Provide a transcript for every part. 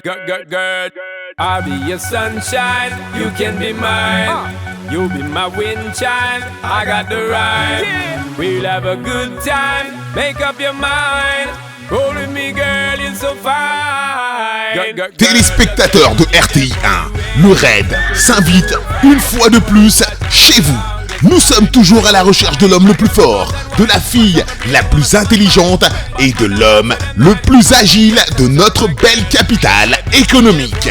good. I'll be your sunshine, you can be mine. You'll be my wind chime, I got the rhyme. We'll have a good time, make up your mind. Roll with me girl, you're so fine. Téléspectateurs de RTI1, le RAID s'invite une fois de plus chez vous. Nous sommes toujours à la recherche de l'homme le plus fort, de la fille la plus intelligente et de l'homme le plus agile de notre belle capitale économique.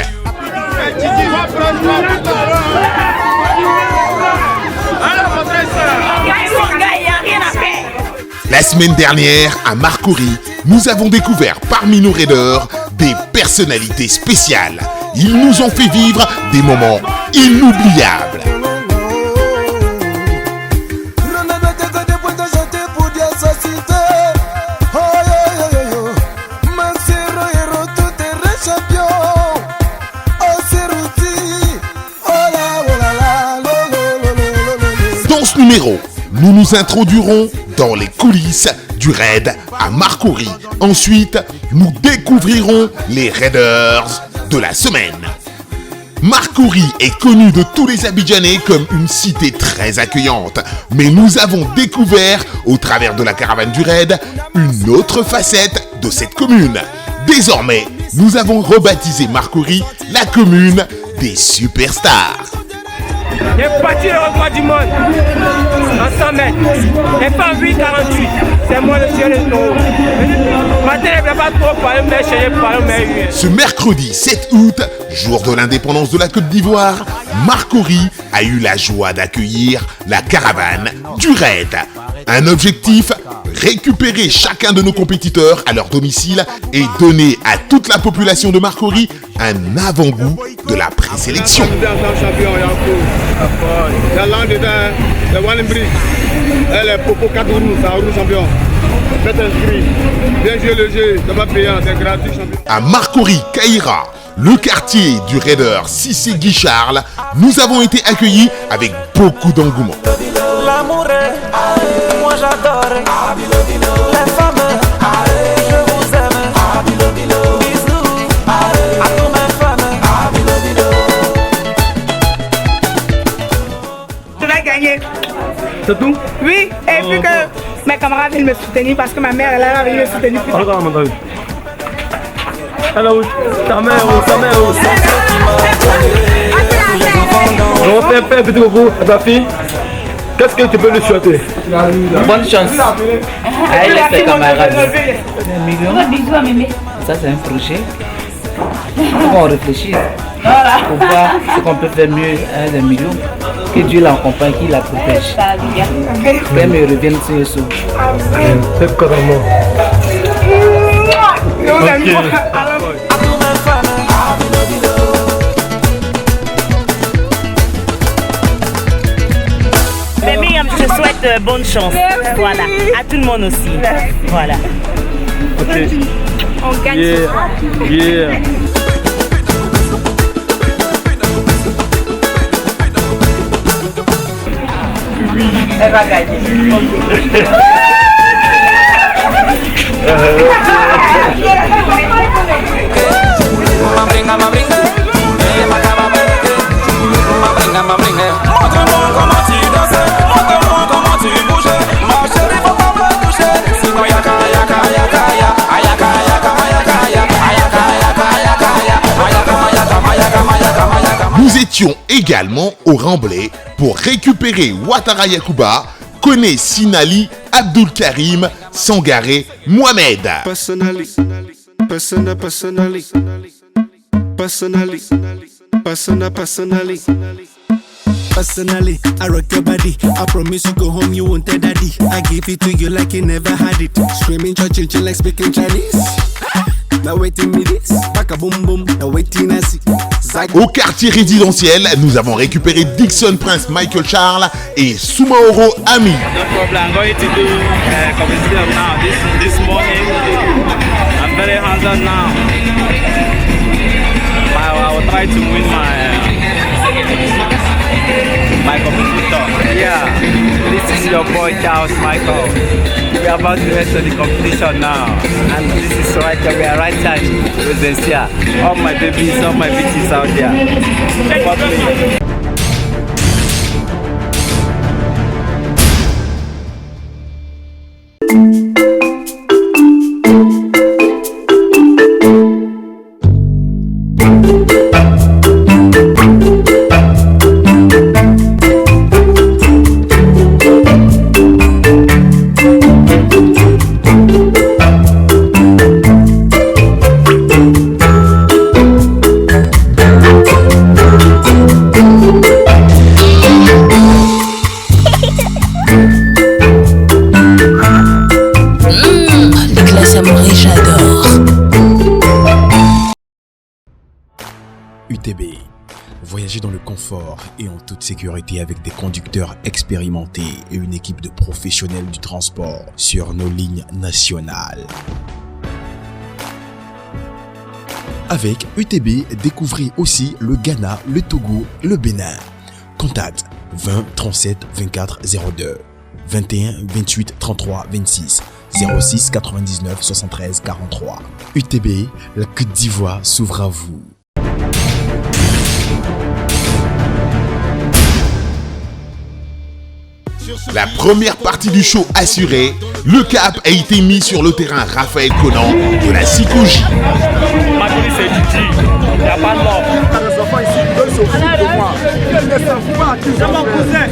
La semaine dernière, à Marcory, nous avons découvert parmi nos raiders des personnalités spéciales. Ils nous ont fait vivre des moments inoubliables. Dans ce numéro, nous nous introduirons dans les coulisses du raid à Marcory. Ensuite, nous découvrirons les raiders de la semaine. Marcory est connu de tous les Abidjanais comme une cité très accueillante. Mais nous avons découvert, au travers de la caravane du raid, une autre facette de cette commune. Désormais, nous avons rebaptisé Marcory la commune des superstars. J'ai battu le record du monde en 100 mètres. J'ai fait en 8,48. C'est moi le ciel et l'eau. Maintenant, je ne vais pas trop parler, mais je vais parler. Ce mercredi 7 août, jour de l'indépendance de la Côte d'Ivoire, Marcory a eu la joie d'accueillir la caravane du raid. Un objectif, récupérer chacun de nos compétiteurs à leur domicile et donner à toute la population de Marcory un avant-goût de la présélection. À Marcory, Caïra, le quartier du raider Cissé Guy Charles, nous avons été accueillis avec beaucoup d'engouement. L'amour est, moi j'adore. Les femmes, je vous aime. Bisous à tous mes femmes. Je vais gagner. C'est tout? Oui, et puis que mes camarades viennent me soutenir parce que ma mère elle va venir me soutenir. Alors, ta mère où? On fait un petit coucou à ta fille. Qu'est-ce que tu peux lui souhaiter? Bonne chance. Elle est ses camarades. Bisous à mémé. Ça, c'est un projet. On réfléchit. Pour voir ce qu'on peut faire mieux à 1 million. Que Dieu l'accompagne, qu'il la protège. Même il revienne sur les sous. C'est carrément. Je souhaite bonne chance. Voilà. À tout le monde aussi. Voilà. Ok. On gagne. Yeah. Elle va gagner. Nous étions également au Remblai pour récupérer Ouattara Yacouba, Koné Sinali, Abdul Karim, Sangaré, Mohamed. Personally, I rock your body. I promise you go home, you won't tell daddy. I give it to you like you never had it. Screaming, chill like speaking Chinese. Now waiting me this, back a boom boom. Now waiting I see. Au quartier résidentiel, nous avons récupéré Dixon Prince Michael Charles et Soumaoro Ami. No problem. I'm going to do competition now. This morning, I'm very hands-on now. I will try to win my competitor. Yeah, this is your boy Charles Michael. We are about to head to the competition now. And this is right here. We are right here with Zensia. All my babies, all my bitches out there. Support me. UTB. Voyager dans le confort et en toute sécurité avec des conducteurs expérimentés et une équipe de professionnels du transport sur nos lignes nationales. Avec UTB, découvrez aussi le Ghana, le Togo, le Bénin. Contact 20 37 24 02 21 28 33 26 06 99 73 43. UTB, la Côte d'Ivoire s'ouvre à vous. La première partie du show assurée, le cap a été mis sur le terrain Raphaël Conan de la Psychogie. Marcory, c'est Gigi. Il n'y a pas de mort. Les enfants ici veulent se foutre de moi. C'est mon cousin.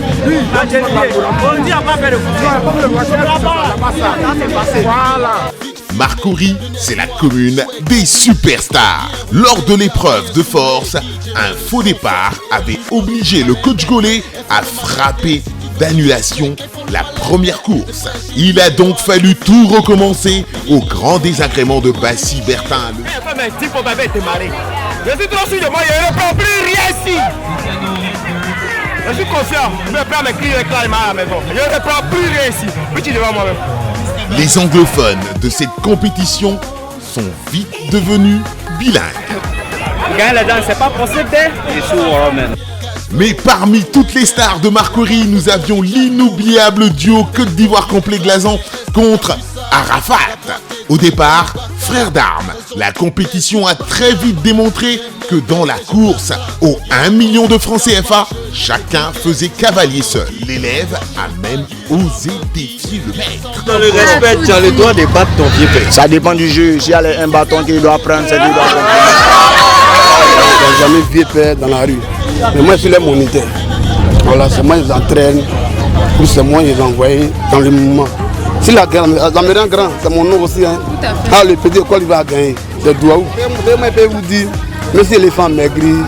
On dit à pas faire le cousin. Voilà. Marcory, c'est la commune des superstars. Lors de l'épreuve de force, un faux départ avait obligé le coach Gaulet à frapper d'annulation la première course. Il a donc fallu tout recommencer au grand désagrément de Bassi Bertin. Je suis trop sûr de moi, je ne reprends plus rien ici. Je suis confiant, je vais faire mes cris avec la à la maison. Je ne reprends plus rien ici. Petit devant moi-même. Les anglophones de cette compétition sont vite devenus bilingues. Gagner la danse, c'est pas possible, je suis romain. Mais parmi toutes les stars de Marcory, nous avions l'inoubliable duo Côte d'Ivoire complet glaçant contre Arafat. Au départ, frères d'armes, la compétition a très vite démontré que dans la course aux 1 million de francs CFA, chacun faisait cavalier seul. L'élève a même osé défier le maître. Dans le respect, tu as le droit de battre ton pied. Ça dépend du jeu. S'il y a un bâton qu'il doit prendre, c'est lui qui doit prendre. Je n'ai jamais vu peur dans la rue. Mais moi, je suis le moniteur. Voilà, c'est moi qui les entraîne. Puis c'est moi qui les envoie dans le mouvement. Si la me rend grand, c'est mon nom aussi. Hein. Ah, le petit école, il va gagner. C'est Douaou. Je peux vous dire, même si les femmes maigries,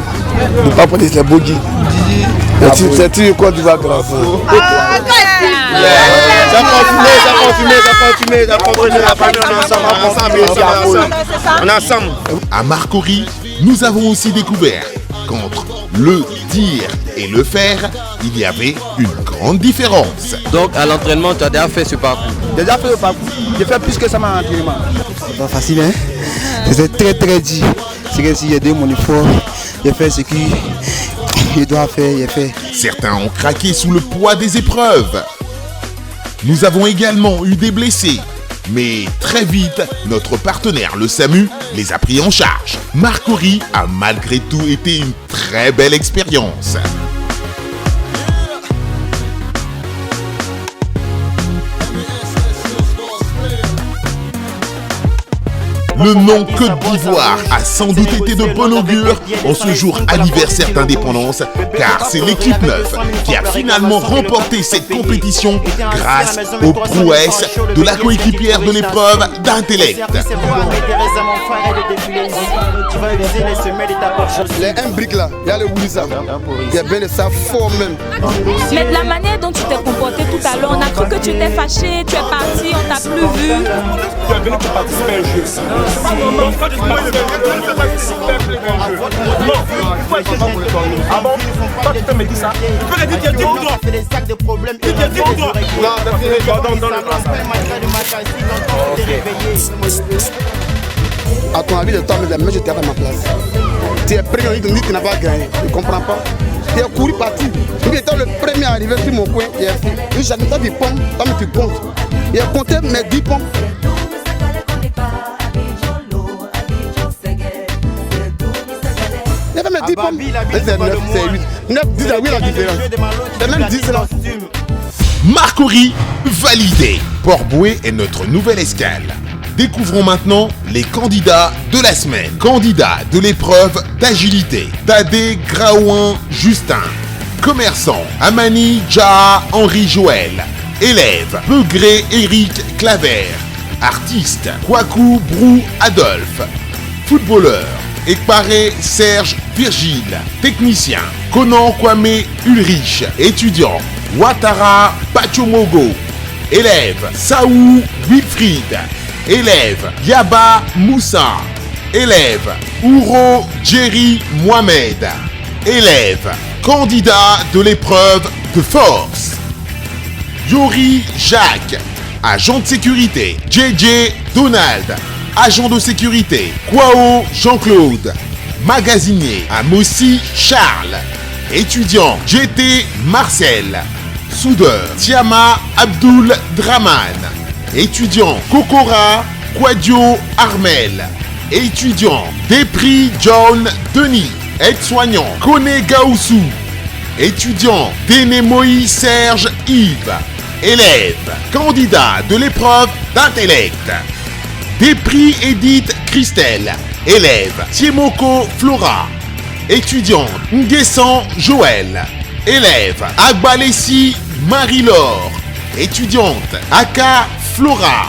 ne pas porter ses bogis. C'est tout quoi tu vas grâce. On est ensemble. À Marcory, nous avons aussi découvert qu'entre le dire et le faire, il y avait une grande différence. Donc à l'entraînement, tu as déjà fait ce parcours? Déjà fait le parcours. J'ai fait plus que ça à l'entraînement. C'est pas facile, hein? C'est très très dur. C'est que si j'ai donné mon effort, j'ai fait ce qu'il doit faire, j'ai fait. Certains ont craqué sous le poids des épreuves. Nous avons également eu des blessés. Mais très vite, notre partenaire, le SAMU, les a pris en charge. Marcory a malgré tout été une très belle expérience. Le nom Côte d'Ivoire a sans doute été de bon augure en ce jour anniversaire d'indépendance, car c'est l'équipe 9 qui a finalement remporté cette compétition grâce aux prouesses de la coéquipière de l'épreuve d'intellect. Les un brique là, il y a le Wouissa. Il y a bien de ça fort même. Mais de la manière dont tu t'es comporté tout à l'heure, on a cru que tu t'es fâché, tu es parti, on t'a plus vu. Tu es venu pour participer à un jeu. Ah bon? Toi tu peux me dire ça? Tu peux le dire, tu es dit pour toi. C'est les sacs de problèmes. Tu es dit pour toi. Non, dans le classe. À ton avis, le temps, mais je t'ai à ma place. Tu es premier, on dit que tu n'as pas gagné. Je ne comprends pas. Tu es couru parti. Tu étais le premier à arriver sur mon coin. Il a fait une chanson de pommes, comme tu comptes. Il a compté mes 10 pommes. Il a fait mes 10 pommes. C'est 9, c'est 8. 9, 10, oui, la différence. C'est même 10 là. Marcory validé. Port-Bouët est notre nouvelle escale. Découvrons maintenant les candidats de la semaine. Candidats de l'épreuve d'agilité. Tadé Graouin Justin. Commerçant. Amani Jaha Henri Joël. Élève. Peugré Eric Claver. Artiste. Kwaku Brou Adolphe. Footballeur. Ekparé Serge Virgile. Technicien. Conan Kwame Ulrich. Étudiant. Ouattara Pachomogo. Élève. Saou Wilfried. Élève. Yaba Moussa. Élève. Ouro Jerry Mohamed. Élève. Candidat de l'épreuve de force. Yori Jacques. Agent de sécurité. JJ Donald. Agent de sécurité. Kwao Jean-Claude. Magasinier. Amossi Charles. Étudiant. JT Marcel. Soudeur. Tiama Abdul Draman. Étudiant. Kokora Quadio Armel. Étudiant. Despris John Denis. Aide-soignant. Kone Gaoussou. Étudiant. Dénémoï Serge Yves. Élève. Candidat de l'épreuve d'intellect. Despris Edith Christelle. Élève. Tiemoko Flora. Étudiante. Nguessan Joël. Élève. Agbalessi Marie-Laure. Étudiante. Aka Flora.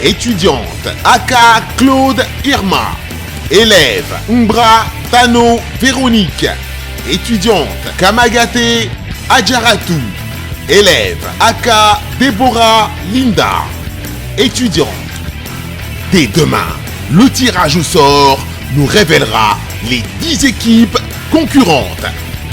Étudiante. Aka Claude Irma. Élève. Umbra Tano Véronique. Étudiante. Kamagate Adjaratou. Élève. Aka Déborah Linda. Étudiante. Dès demain, le tirage au sort nous révélera les 10 équipes concurrentes.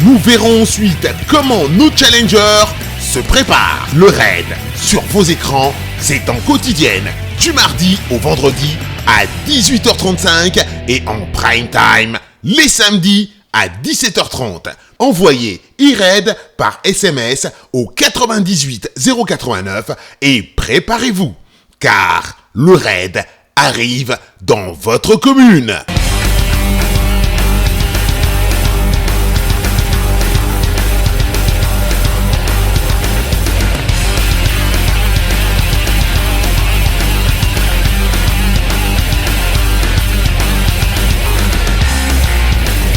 Nous verrons ensuite comment nos challengers se préparent. Le raid sur vos écrans, c'est en quotidienne du mardi au vendredi à 18h35 et en prime time les samedis à 17h30. Envoyez e-raid par SMS au 98 089 et préparez-vous, car le raid arrive dans votre commune.